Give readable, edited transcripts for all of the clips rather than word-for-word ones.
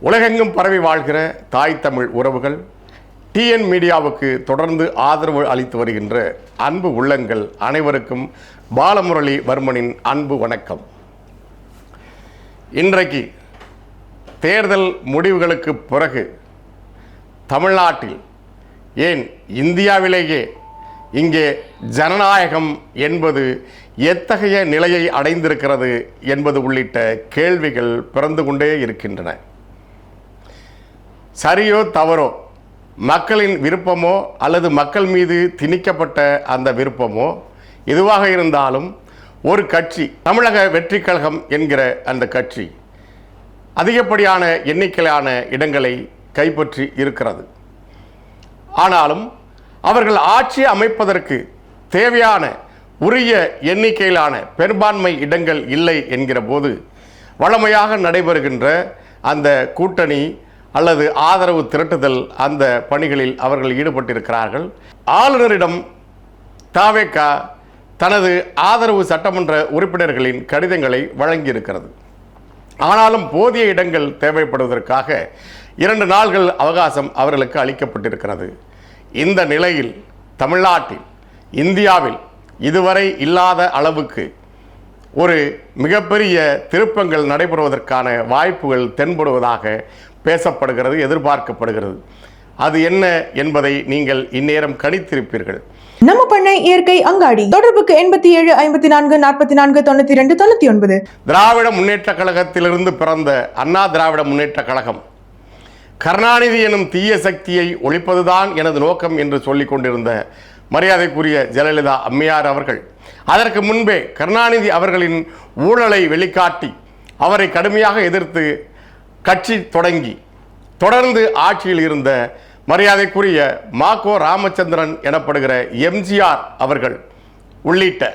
உலகெங்கும் பரவி வாழ்கிற தாய் தமிழ் உறவுகள், டிஎன் மீடியாவுக்கு தொடர்ந்து ஆதரவு அளித்து வருகின்ற அன்பு உள்ளங்கள் அனைவருக்கும் பாலமுரளி வர்மனின் அன்பு வணக்கம். இன்றைக்கு தேர்தல் முடிவுகளுக்கு பிறகு தமிழ்நாட்டில், ஏன் இந்தியாவிலேயே இங்கே ஜனநாயகம் என்பது எத்தகைய நிலையை அடைந்திருக்கிறது என்பது உள்ளிட்ட கேள்விகள் பிறந்து கொண்டே இருக்கின்றன. சரியோ தவறோ, மக்களின் விருப்பமோ அல்லது மக்கள் மீது திணிக்கப்பட்ட அந்த விருப்பமோ எதுவாக இருந்தாலும், ஒரு கட்சி, தமிழக வெற்றிக் கழகம் என்கிற அந்த கட்சி அதிகப்படியான எண்ணிக்கையிலான இடங்களை கைப்பற்றி இருக்கிறது. ஆனாலும் அவர்கள் ஆட்சி அமைப்பதற்கு தேவையான உரிய எண்ணிக்கையிலான பெரும்பான்மை இடங்கள் இல்லை என்கிற போது, வழமையாக நடைபெறுகின்ற அந்த கூட்டணி அல்லது ஆதரவு திரட்டுதல் அந்த பணிகளில் அவர்கள் ஈடுபட்டிருக்கிறார்கள். ஆளுநரிடம் தவேக தனது ஆதரவு சட்டமன்ற உறுப்பினர்களின் கடிதங்களை வழங்கியிருக்கிறது. ஆனாலும் போதிய இடங்கள் தேவைப்படுவதற்காக 2 நாள்கள் அவகாசம் அவர்களுக்கு அளிக்கப்பட்டிருக்கிறது. இந்த நிலையில் தமிழ்நாட்டில், இந்தியாவில் இதுவரை இல்லாத அளவுக்கு ஒரு மிகப்பெரிய திருப்பங்கள் நடைபெறுவதற்கான வாய்ப்புகள் தென்படுவதாக பேசப்படுகிறது, எதிர்பார்க்கப்படுகிறது. அது என்ன என்பதை நீங்கள் இந்நேரம் கணித்திருப்பீர்கள். நம்ம பண்ணை இயற்கை அங்காடி. தொடர்புக்கு 87 54 44 92 99. திராவிட முன்னேற்ற கழகத்திலிருந்து பிறந்த அண்ணா திராவிட முன்னேற்ற கழகம் கருணாநிதி எனும் தீய சக்தியை ஒழிப்பதுதான் எனது நோக்கம் என்று சொல்லிக் கொண்டிருந்த மரியாதைக்குரிய ஜெயலலிதா அம்மையார் அவர்கள், அதற்கு முன்பே கருணாநிதி அவர்களின் ஊழலை வெளிக்காட்டி அவரை கடுமையாக எதிர்த்து கட்சி தொடங்கி தொடர்ந்து ஆட்சியில் இருந்த மரியாதைக்குரிய மாக்கோ ராமச்சந்திரன் எனப்படுகிற எம்ஜிஆர் அவர்கள் உள்ளிட்ட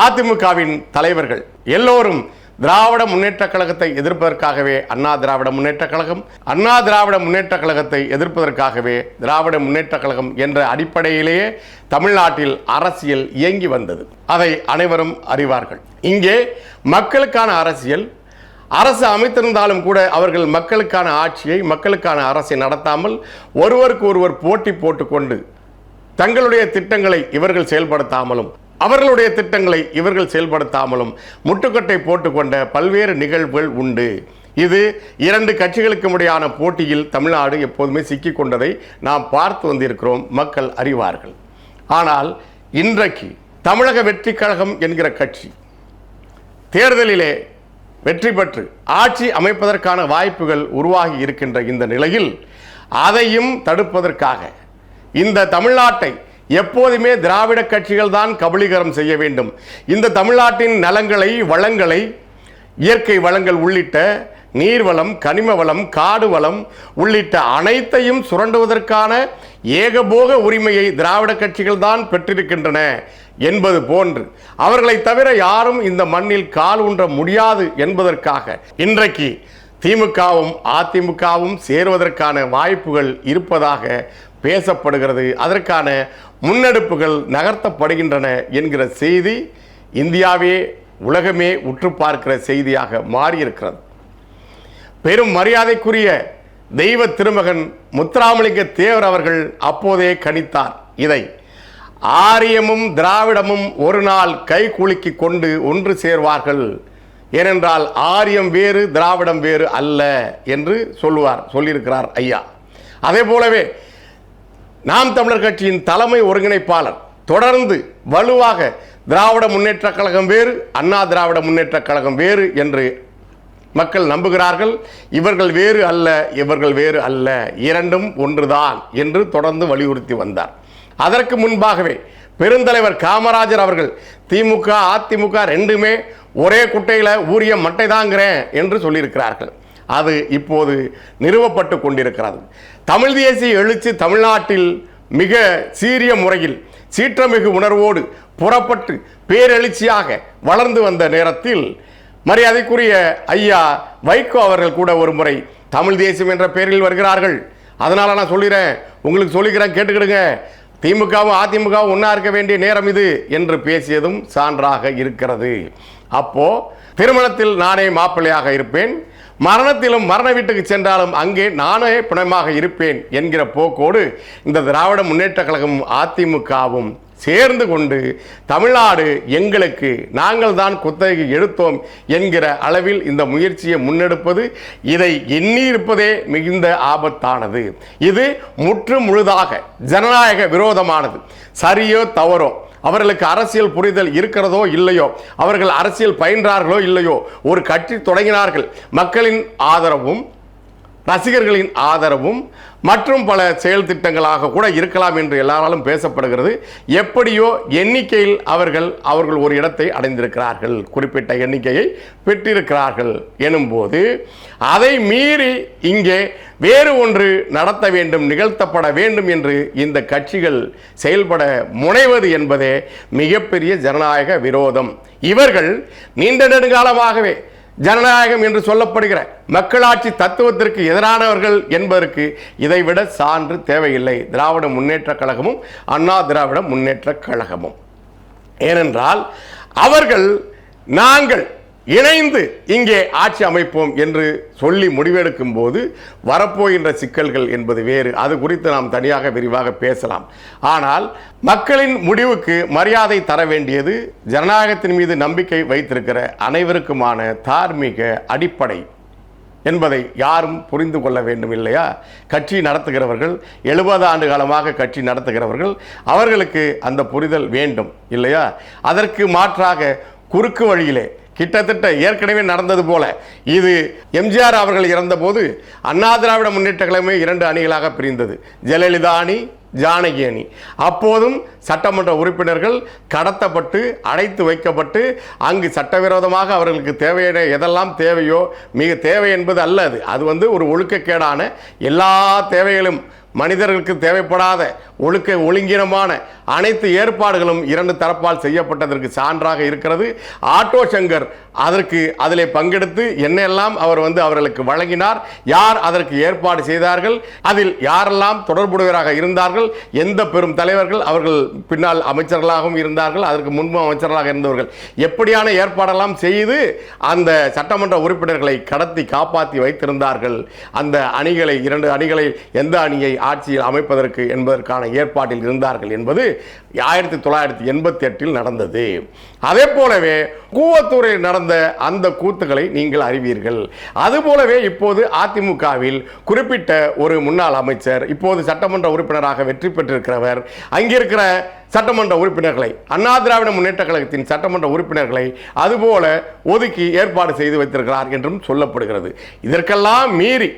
அதிமுகவின் தலைவர்கள் எல்லோரும் திராவிட முன்னேற்ற கழகத்தை எதிர்ப்பதற்காகவே அண்ணா திராவிட முன்னேற்ற கழகம், அண்ணா திராவிட முன்னேற்ற கழகத்தை எதிர்ப்பதற்காகவே திராவிட முன்னேற்ற கழகம் என்ற அடிப்படையிலேயே தமிழ்நாட்டில் அரசியல் இயங்கி வந்தது. அதை அனைவரும் அறிவார்கள். இங்கே மக்களுக்கான அரசியல், அரசு அமைத்திருந்தாலும் கூட அவர்கள் மக்களுக்கான ஆட்சியை, மக்களுக்கான அரசை நடத்தாமல் ஒருவருக்கு ஒருவர் போட்டி போட்டுக்கொண்டு தங்களுடைய திட்டங்களை இவர்கள் செயல்படுத்தாமலும் அவர்களுடைய திட்டங்களை இவர்கள் செயல்படுத்தாமலும் முட்டுக்கட்டை போட்டுக்கொண்ட பல்வேறு நிகழ்வுகள் உண்டு. இது 2 கட்சிகளுக்கு இடையான போட்டியில் தமிழ்நாடு எப்போதுமே சிக்கிக் கொண்டதை நாம் பார்த்து வந்திருக்கிறோம், மக்கள் அறிவார்கள். ஆனால் இன்றைக்கு தமிழக வெற்றிக் கழகம் என்கிற கட்சி தேர்தலிலே வெற்றி பெற்று ஆட்சி அமைப்பதற்கான வாய்ப்புகள் உருவாகி இருக்கின்ற இந்த நிலையில், அதையும் தடுப்பதற்காக இந்த தமிழ்நாட்டை எப்போதுமே திராவிட கட்சிகள் தான் கபலீகரம் செய்ய வேண்டும், இந்த தமிழ்நாட்டின் நலங்களை, வளங்களை, இயற்கை வளங்கள் உள்ளிட்ட நீர்வளம், கனிம வளம், காடு வளம் உள்ளிட்ட அனைத்தையும் சுரண்டுவதற்கான ஏகபோக உரிமையை திராவிட கட்சிகள் தான் பெற்றிருக்கின்றன என்பது போன்று அவர்களை தவிர யாரும் இந்த மண்ணில் கால் ஊன்ற முடியாது என்பதற்காக இன்றைக்கு திமுகவும் அதிமுகவும் சேருவதற்கான வாய்ப்புகள் இருப்பதாக பேசப்படுகிறது. அதற்கான முன்னெடுப்புகள் நகர்த்தப்படுகின்றன என்கிற செய்தி இந்தியாவே, உலகமே உற்று பார்க்கிற செய்தியாக மாறியிருக்கிறது. பெரும் மரியாதைக்குரிய தெய்வ திருமகன் முத்துராமலிங்க தேவர் அவர்கள் அப்போதே கணித்தார். இதை ஆரியமும் திராவிடமும் ஒரு நாள் கை குலுக்கி கொண்டு ஒன்று சேர்வார்கள், ஏனென்றால் ஆரியம் வேறு திராவிடம் வேறு அல்ல என்று சொல்லியிருக்கிறார் ஐயா. அதே போலவே நாம் தமிழர் கட்சியின் தலைமை ஒருங்கிணைப்பாளர் தொடர்ந்து வலுவாக திராவிட முன்னேற்ற கழகம் வேறு, அண்ணா திராவிட முன்னேற்ற கழகம் வேறு என்று மக்கள் நம்புகிறார்கள். இவர்கள் வேறு அல்ல, இவர்கள் வேறு அல்ல, இரண்டும் ஒன்றுதான் என்று தொடர்ந்து வலியுறுத்தி வந்தார். அதற்கு முன்பாகவே பெருந்தலைவர் காமராஜர் அவர்கள் திமுக அதிமுக ரெண்டுமே ஒரே குட்டையில் ஊரிய மட்டை தாங்கிறேன் என்று சொல்லியிருக்கிறார்கள். அது இப்போது நிறுவப்பட்டு கொண்டிருக்கிறது. தமிழ் தேசிய எழுச்சி தமிழ்நாட்டில் மிக சீரிய முறையில் சீற்றமிகு உணர்வோடு புறப்பட்டு பேரெழுச்சியாக வளர்ந்து வந்த நேரத்தில் மரியாதைக்குரிய ஐயா வைகோ அவர்கள் கூட ஒரு முறை தமிழ் தேசியம் என்ற பெயரில் வருகிறார்கள். அதனால் நான் சொல்லிடுறேன், உங்களுக்கு சொல்லிக்கிறேன், கேட்டுக்கிடுங்க, திமுகவும் அதிமுகவும் ஒன்றா இருக்க வேண்டிய நேரம் இது என்று பேசியதும் சான்றாக இருக்கிறது. அப்போ திருமணத்தில் நானே மாப்பிள்ளையாக இருப்பேன், மரணத்திலும் மரண வீட்டுக்கு சென்றாலும் அங்கே நானே பிணமாக இருப்பேன் என்கிற போக்கோடு இந்த திராவிட முன்னேற்ற கழகமும் அதிமுகவும் சேர்ந்து கொண்டு தமிழ்நாடு எங்களுக்கு நாங்கள் தான் குத்தகை எடுத்தோம் என்கிற அளவில் இந்த முயற்சியை முன்னெடுப்பது, இதை எண்ணியிருப்பதே மிகுந்த ஆபத்தானது. இது முற்று முழுதாக ஜனநாயக விரோதமானது. சரியோ தவறோ, அவர்களுக்கு அரசியல் புரிதல் இருக்கிறதோ இல்லையோ, அவர்கள் அரசியல் பயின்றார்களோ இல்லையோ, ஒரு கட்சி தொடங்கினார்கள், மக்களின் ஆதரவும் ரசிகர்களின் ஆதரவும் மற்றும் பல செயல் திட்டங்களாக கூட இருக்கலாம் என்று எல்லாராலும் பேசப்படுகிறது. எப்படியோ எண்ணிக்கையில் அவர்கள் ஒரு இடத்தை அடைந்திருக்கிறார்கள், குறிப்பிட்ட எண்ணிக்கையை பெற்றிருக்கிறார்கள் எனும்போது அதை மீறி இங்கே வேறு ஒன்று நடத்த வேண்டும், நிகழ்த்தப்பட வேண்டும் என்று இந்த கட்சிகள் செயல்பட முனைவது என்பதே மிகப்பெரிய ஜனநாயக விரோதம். இவர்கள் நீண்ட நெடுங்காலமாகவே ஜனநாயகம் என்று சொல்லப்படுகிற மக்களாட்சி தத்துவத்திற்கு எதிரானவர்கள் என்பதற்கு இதைவிட சான்று தேவையில்லை திராவிட முன்னேற்ற கழகமும் அண்ணா திராவிட முன்னேற்ற கழகமும். ஏனென்றால் அவர்கள் நாங்கள் இணைந்து இங்கே ஆட்சி அமைப்போம் என்று சொல்லி முடிவெடுக்கும் போது வரப்போகின்ற சிக்கல்கள் என்பது வேறு. அது குறித்து நாம் தனியாக விரிவாக பேசலாம். ஆனால் மக்களின் முடிவுக்கு மரியாதை தர வேண்டியது ஜனநாயகத்தின் மீது நம்பிக்கை வைத்திருக்கிற அனைவருக்குமான தார்மீக அடிப்படை என்பதை யாரும் புரிந்து கொள்ள வேண்டும் இல்லையா? கட்சி நடத்துகிறவர்கள் 70 ஆண்டு காலமாக கட்சி நடத்துகிறவர்கள், அவர்களுக்கு அந்த புரிதல் வேண்டும் இல்லையா? அதற்கு மாற்றாக குறுக்கு வழியிலே கிட்டத்தட்ட ஏற்கனவே நடந்தது போல, இது எம்ஜிஆர் அவர்கள் இறந்தபோது அண்ணா திராவிட முன்னேற்ற கழகமே 2 அணிகளாக பிரிந்தது. ஜெயலலிதா அணி, ஜானகி அணி. அப்போதும் சட்டமன்ற உறுப்பினர்கள் கடத்தப்பட்டு அடைத்து வைக்கப்பட்டு அங்கு சட்டவிரோதமாக அவர்களுக்கு தேவையான எதெல்லாம் தேவையோ, மிக தேவை என்பது அல்ல, அது ஒரு ஒழுக்கக்கேடான எல்லா தேவைகளும் மனிதர்களுக்கு தேவைப்படாத ஒழுங்கீனமான அனைத்து ஏற்பாடுகளும் 2 தரப்பால் செய்யப்பட்டதற்கு சான்றாக இருக்கிறது. ஆட்டோ சங்கர் அதிலே பங்கெடுத்து என்னெல்லாம் அவர் அவர்களுக்கு வழங்கினார், யார் அதற்கு ஏற்பாடு செய்தார்கள், அதில் யாரெல்லாம் தொடர்புடையவராக இருந்தார்கள், எந்த பெரும் தலைவர்கள், அவர்கள் பின்னால் அமைச்சர்களாகவும் இருந்தார்கள், அதற்கு முன்பு அமைச்சர்களாக இருந்தவர்கள், எப்படியான ஏற்பாடெல்லாம் செய்து அந்த சட்டமன்ற உறுப்பினர்களை கடத்தி காப்பாற்றி வைத்திருந்தார்கள். அந்த அணிகளை 2 அணிகளை எந்த அணியை ஆட்சியில் அமைப்பதற்கு என்பதற்கான ஏற்பாட்டில் இருந்தார்கள் என்பது 1988 நடந்தது. அதே போலவே கூவத்தூரில் நடந்த அந்த கூத்துக்களை நீங்கள் அறிவீர்கள். அதுபோலவே இப்போது அதிமுகவில் குறிப்பிட்ட ஒரு முன்னாள் அமைச்சர், இப்போது சட்டமன்ற உறுப்பினராக வெற்றி பெற்றிருக்கிறவர், அங்கிருக்கிற சட்டமன்ற உறுப்பினர்களை, அண்ணா திராவிட முன்னேற்ற கழகத்தின் சட்டமன்ற உறுப்பினர்களை அதுபோல ஒதுக்கி ஏற்பாடு செய்து வைத்திருக்கிறார் என்றும் சொல்லப்படுகிறது. இதற்கெல்லாம் மீறி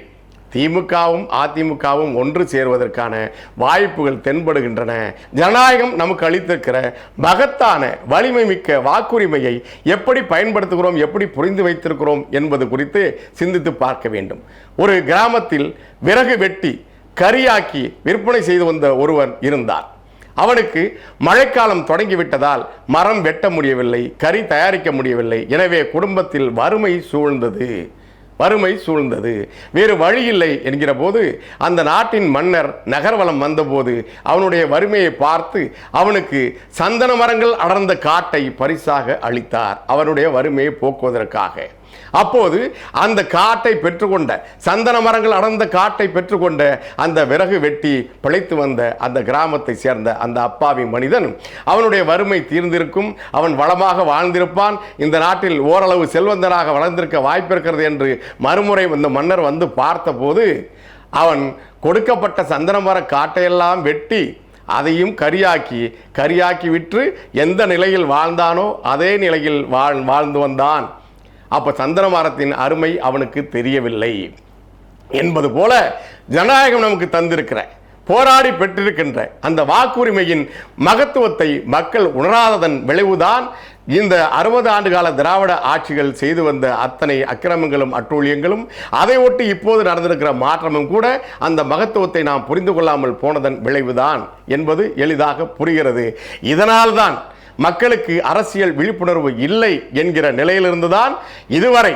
திமுகவும் அதிமுகவும் ஒன்று சேருவதற்கான வாய்ப்புகள் தென்படுகின்றன. ஜனநாயகம் நமக்கு அளித்திருக்கிற மகத்தான வலிமை மிக்க வாக்குரிமையை எப்படி பயன்படுத்துகிறோம், எப்படி புரிந்து வைத்திருக்கிறோம் என்பது குறித்து சிந்தித்து பார்க்க வேண்டும். ஒரு கிராமத்தில் விறகு வெட்டி கரியாக்கி விற்பனை செய்து வந்த ஒருவன் இருந்தார். அவனுக்கு மழைக்காலம் தொடங்கிவிட்டதால் மரம் வெட்ட முடியவில்லை, கறி தயாரிக்க முடியவில்லை. எனவே குடும்பத்தில் வறுமை சூழ்ந்தது. வேறு வழியில்லை என்கிற போது அந்த நாட்டின் மன்னர் நகர்வலம் வந்தபோது அவனுடைய வறுமையை பார்த்து அவனுக்கு சந்தன மரங்கள் அடர்ந்த காட்டை பரிசாக அளித்தார், அவனுடைய வறுமையை போக்குவதற்காக. அப்போது அந்த காட்டை பெற்றுக்கொண்ட, சந்தன மரங்கள் அடர்ந்த காட்டை பெற்றுக்கொண்ட அந்த விறகு வெட்டி பிழைத்து வந்த அந்த கிராமத்தை சேர்ந்த அந்த அப்பாவி மனிதன், அவனுடைய வறுமை தீர்ந்திருக்கும், அவன் வளமாக வாழ்ந்திருப்பான், இந்த நாட்டில் ஓரளவு செல்வந்தனாக வளர்ந்திருக்க வாய்ப்பு இருக்கிறது என்று மறுமுறை இந்த மன்னர் வந்து பார்த்தபோது அவன் கொடுக்கப்பட்ட சந்தன மர காட்டையெல்லாம் வெட்டி அதையும் கரியாக்கி விற்று எந்த நிலையில் வாழ்ந்தானோ அதே நிலையில் வாழ்ந்து வந்தான். அப்ப சந்தன மரத்தின் அருமை அவனுக்கு தெரியவில்லை என்பது போல ஜனநாயகம் நமக்கு தந்திருக்கிற, போராடி பெற்றிருக்கின்ற அந்த வாக்குரிமையின் மகத்துவத்தை மக்கள் உணராததன் விளைவுதான் இந்த 60 ஆண்டுகால திராவிட ஆட்சிகள் செய்து வந்த அத்தனை அக்கிரமங்களும் அட்டூழியங்களும், அதை ஒட்டி இப்போது நடந்திருக்கிற மாற்றமும் கூட அந்த மகத்துவத்தை நாம் புரிந்து கொள்ளாமல் போனதன் விளைவுதான் என்பது எளிதாக புரிகிறது. இதனால்தான் மக்களுக்கு அரசியல் விழிப்புணர்வு இல்லை என்கிற நிலையிலிருந்துதான் இதுவரை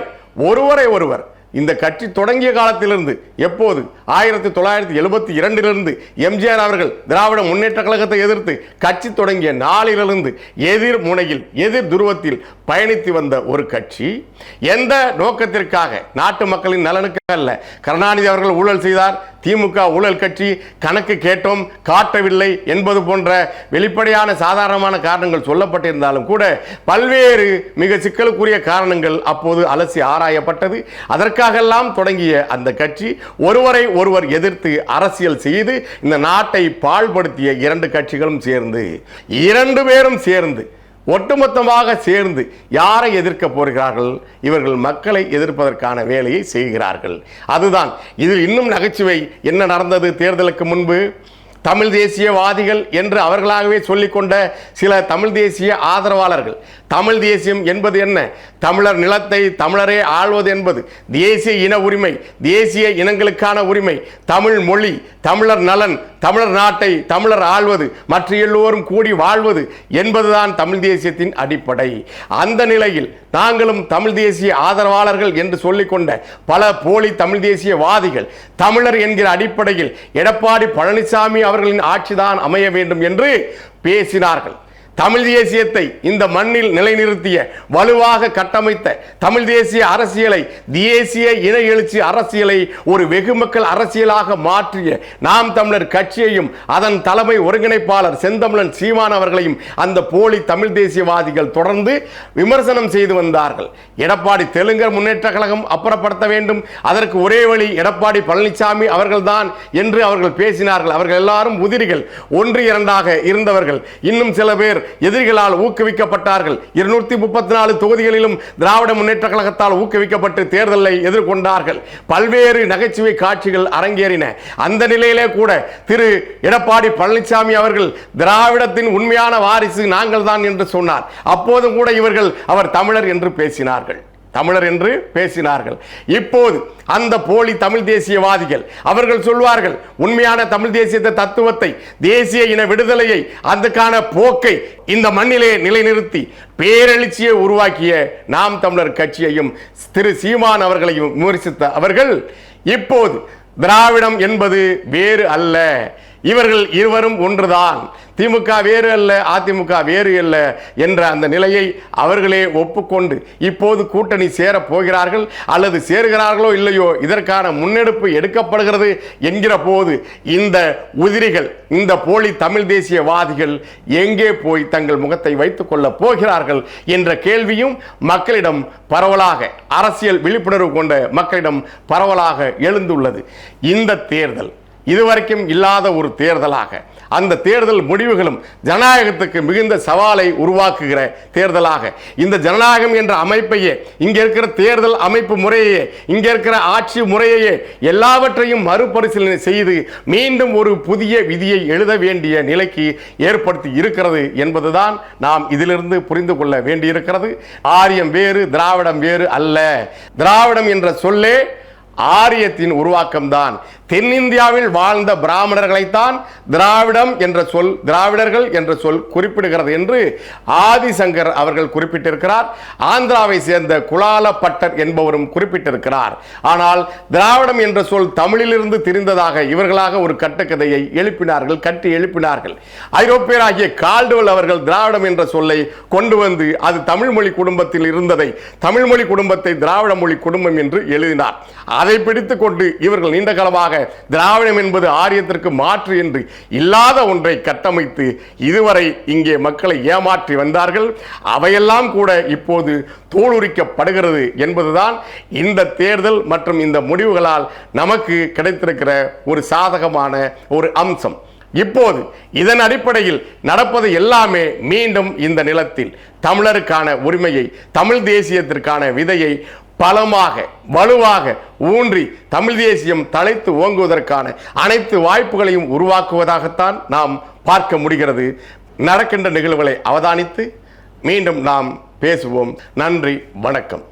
ஒருவரை ஒருவர் இந்த கட்சி தொடங்கிய காலத்திலிருந்து எப்போது 1972 எம்ஜிஆர் அவர்கள் திராவிட முன்னேற்ற கழகத்தை எதிர்த்து கட்சி தொடங்கிய நாளிலிருந்து எதிர் முனையில் எதிர் துருவத்தில் பயணித்து வந்த ஒரு கட்சி எந்த நோக்கத்திற்காக நாட்டு மக்களின் நலனுக்கு அல்ல. கருணாநிதி அவர்கள் ஊழல் செய்தார், திமுக ஊழல் கட்சி, கணக்கு கேட்டோம் காட்டவில்லை என்பது போன்ற வெளிப்படையான சாதாரணமான காரணங்கள் சொல்லப்பட்டிருந்தாலும் கூட பல்வேறு மிக சிக்கலுக்குரிய காரணங்கள் அப்போது அலசி ஆராயப்பட்டது. அதற்காகெல்லாம் தொடங்கிய அந்த கட்சி ஒருவரை ஒருவர் எதிர்த்து அரசியல் செய்து இந்த நாட்டை பாழ்படுத்திய இரண்டு கட்சிகளும் சேர்ந்து, இரண்டு பேரும் சேர்ந்து ஒட்டுமொத்தமாக சேர்ந்து யாரை எதிர்க்க போகிறார்கள்? இவர்கள் மக்களை எதிர்ப்பதற்கான வேலையை செய்கிறார்கள். அதுதான் இதில் இன்னும் நகைச்சுவை. என்ன நடந்தது? தேர்தலுக்கு முன்பு தமிழ் தேசியவாதிகள் என்று அவர்களாகவே சொல்லிக்கொண்ட சில தமிழ் தேசிய ஆதரவாளர்கள், தமிழ் தேசியம் என்பது என்ன, தமிழர் நிலத்தை தமிழரே ஆள்வது என்பது, தேசிய இன உரிமை, தேசிய இனங்களுக்கான உரிமை, தமிழ் மொழி, தமிழர் நலன், தமிழர் நாட்டை தமிழர் ஆள்வது, மற்ற எல்லோரும் கூடி வாழ்வது என்பதுதான் தமிழ் தேசியத்தின் அடிப்படை. அந்த நிலையில் நாங்களும் தமிழ் தேசிய ஆதரவாளர்கள் என்று சொல்லிக்கொண்ட பல போலி தமிழ் தேசியவாதிகள் தமிழர் என்கிற அடிப்படையில் எடப்பாடி பழனிசாமி அவர்களின் ஆட்சிதான் அமைய வேண்டும் என்று பேசினார்கள். தமிழ் தேசியத்தை இந்த மண்ணில் நிலைநிறுத்திய வலுவாக கட்டமைத்த தமிழ் தேசிய அரசியலை, தேசிய இன எழுச்சி அரசியலை ஒரு வெகுமக்கள் அரசியலாக மாற்றிய நாம் தமிழர் கட்சியையும் அதன் தலைமை ஒருங்கிணைப்பாளர் செந்தமிழன் சீமான் அவர்களையும் அந்த போலி தமிழ் தேசியவாதிகள் தொடர்ந்து விமர்சனம் செய்து வந்தார்கள். எடப்பாடி தெலுங்கர் முன்னேற்ற கழகம் அப்புறப்படுத்த வேண்டும், அதற்கு ஒரே வழி எடப்பாடி பழனிசாமி அவர்கள்தான் என்று அவர்கள் பேசினார்கள். அவர்கள் எல்லாரும் உதிரிகள், ஒன்று இரண்டாக இருந்தவர்கள். இன்னும் சில பேர் எதிரிகளால் ஊக்குவிக்கப்பட்டார்கள். 234 தொகுதிகளிலும் திராவிட முன்னேற்ற கழகத்தால் ஊக்குவிக்கப்பட்டு தேர்தலை எதிர்கொண்டார்கள். பல்வேறு நகைச்சுவை காட்சிகள் அரங்கேறின. அந்த நிலையிலே கூட திரு எடப்பாடி பழனிசாமி அவர்கள் திராவிடத்தின் உண்மையான வாரிசு நாங்கள் தான் என்று சொன்னார். அப்போதும் கூட இவர்கள் அவர் தமிழர் என்று பேசினார்கள், தமிழர் என்று பேசினார்கள். இப்போது அந்த போலி தமிழ் தேசியவாதிகள் அவர்கள் சொல்வார்கள், உண்மையான தமிழ் தேசிய தத்துவத்தை, தேசிய இன விடுதலையை, அதுக்கான போக்கை இந்த மண்ணிலே நிலைநிறுத்தி பேரெழுச்சியை உருவாக்கிய நாம் தமிழர் கட்சியையும் திரு சீமான் அவர்களையும் விமர்சித்த அவர்கள் இப்போது திராவிடம் என்பது வேறு அல்ல, இவர்கள் இருவரும் ஒன்றுதான், திமுக வேறு அல்ல, அதிமுக வேறு அல்ல என்ற அந்த நிலையை அவர்களே ஒப்புக்கொண்டு இப்போது கூட்டணி சேரப் போகிறார்கள். அல்லது சேருகிறார்களோ இல்லையோ இதற்கான முன்னெடுப்பு எடுக்கப்படுகிறது என்கிற போது இந்த உதிரிகள், இந்த போலி தமிழ் தேசியவாதிகள் எங்கே போய் தங்கள் முகத்தை வைத்துக் கொள்ள போகிறார்கள் என்ற கேள்வியும் மக்களிடம் பரவலாக, அரசியல் விழிப்புணர்வு கொண்ட மக்களிடம் பரவலாக எழுந்துள்ளது. இந்த தேர்தல் இதுவரைக்கும் இல்லாத ஒரு தேர்தலாக, அந்த தேர்தல் முடிவுகளும் ஜனநாயகத்துக்கு மிகுந்த சவாலை உருவாக்குகிற தேர்தலாக, இந்த ஜனநாயகம் என்ற அமைப்பையே, இங்க இருக்கிற தேர்தல் அமைப்பு முறையே, இங்க இருக்கிற ஆட்சி முறையே எல்லாவற்றையும் மறுபரிசீலனை செய்து மீண்டும் ஒரு புதிய விதியை எழுத வேண்டிய நிலைக்கு ஏற்படுத்தி இருக்கிறது என்பதுதான் நாம் இதிலிருந்து புரிந்து கொள்ள வேண்டியிருக்கிறது. ஆரியம் வேறு, திராவிடம் வேறு அல்ல. திராவிடம் என்ற சொல்லே ஆரியத்தின் உருவாக்கம்தான். தென்னிந்தியாவில் வாழ்ந்த பிராமணர்களைத்தான் திராவிடம் என்ற சொல், திராவிடர்கள் என்ற சொல் குறிப்பிடுகிறது என்று ஆதிசங்கர் அவர்கள் குறிப்பிட்டிருக்கிறார். ஆந்திராவை சேர்ந்த குலாலப்பட்டர் என்பவரும் குறிப்பிட்டிருக்கிறார். ஆனால் திராவிடம் என்ற சொல் தமிழிலிருந்து திரிந்ததாக இவர்களாக ஒரு கட்டுக்கதையை எழுப்பினார்கள், கட்டி எழுப்பினார்கள். ஐரோப்பியராகிய கால்டுவெல் அவர்கள் திராவிடம் என்ற சொல்லை கொண்டு வந்து அது தமிழ் மொழி குடும்பத்தில் இருந்ததை, தமிழ் மொழி குடும்பத்தை திராவிட மொழி குடும்பம் என்று எழுதினார். அதை பிடித்துக் கொண்டு இவர்கள் நீண்ட காலமாக திராவிடம் என்பது ஆரியத்திற்கு மாற்று என்று இல்லாத ஒன்றை கட்டமைத்து இதுவரை இங்கே மக்களை ஏமாற்றி வந்தார்கள். அவையெல்லாம் கூட இப்போது தோலுரிக்கப்படுகிறது என்பதுதான் இந்த தேர்தல் மற்றும் இந்த முடிவுகளால் நமக்கு கிடைத்திருக்கிற ஒரு சாதகமான ஒரு அம்சம். இப்போது இதன் அடிப்படையில் நடப்பது எல்லாமே மீண்டும் இந்த நிலத்தில் தமிழருக்கான உரிமையை, தமிழ் தேசியத்திற்கான விதையை பலமாக, வலுவாக ஊன்றி தமிழ் தேசியம் தழைத்து ஓங்குவதற்கான அனைத்து வாய்ப்புகளையும் உருவாக்குவதாகத்தான் நாம் பார்க்க முடிகிறது. நடக்கின்ற நிகழ்வுகளை அவதானித்து மீண்டும் நாம் பேசுவோம். நன்றி, வணக்கம்.